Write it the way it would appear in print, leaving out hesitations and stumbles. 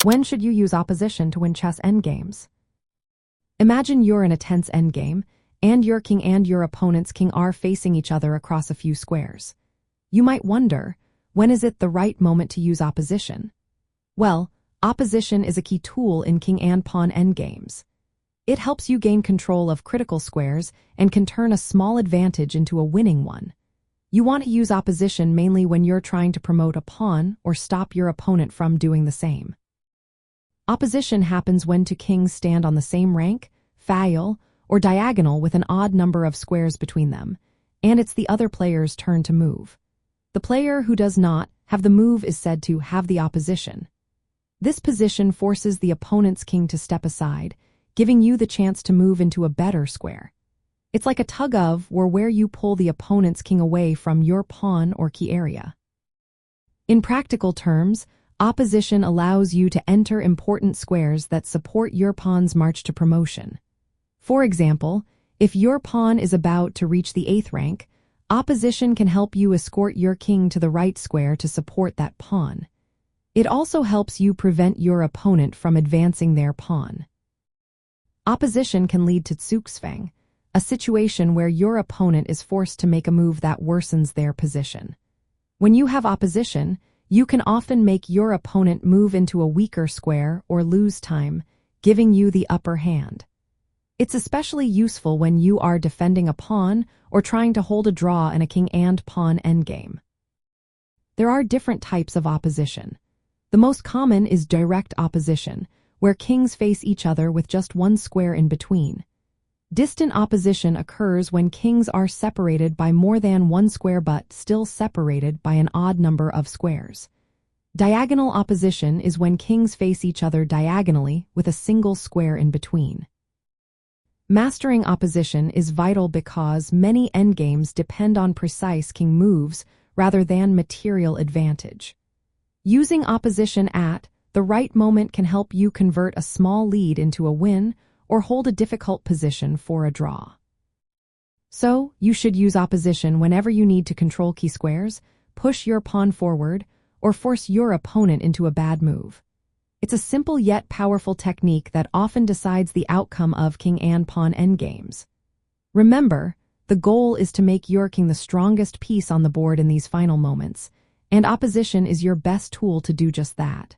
When should you use opposition to win chess endgames? Imagine you're in a tense endgame, and your king and your opponent's king are facing each other across a few squares. You might wonder, when is it the right moment to use opposition? Well, opposition is a key tool in king and pawn endgames. It helps you gain control of critical squares and can turn a small advantage into a winning one. You want to use opposition mainly when you're trying to promote a pawn or stop your opponent from doing the same. Opposition happens when two kings stand on the same rank, file, or diagonal with an odd number of squares between them, and it's the other player's turn to move. The player who does not have the move is said to have the opposition. This position forces the opponent's king to step aside, giving you the chance to move into a better square. It's like a tug-of-war where you pull the opponent's king away from your pawn or key area. In practical terms, opposition allows you to enter important squares that support your pawn's march to promotion. For example, if your pawn is about to reach the 8th rank, opposition can help you escort your king to the right square to support that pawn. It also helps you prevent your opponent from advancing their pawn. Opposition can lead to zugzwang, a situation where your opponent is forced to make a move that worsens their position. When you have opposition, you can often make your opponent move into a weaker square or lose time, giving you the upper hand. It's especially useful when you are defending a pawn or trying to hold a draw in a king and pawn endgame. There are different types of opposition. The most common is direct opposition, where kings face each other with just one square in between. Distant opposition occurs when kings are separated by more than one square but still separated by an odd number of squares. Diagonal opposition is when kings face each other diagonally with a single square in between. Mastering opposition is vital because many endgames depend on precise king moves rather than material advantage. Using opposition at the right moment can help you convert a small lead into a win or hold a difficult position for a draw. So, you should use opposition whenever you need to control key squares, push your pawn forward, or force your opponent into a bad move. It's a simple yet powerful technique that often decides the outcome of king and pawn endgames. Remember, the goal is to make your king the strongest piece on the board in these final moments, and opposition is your best tool to do just that.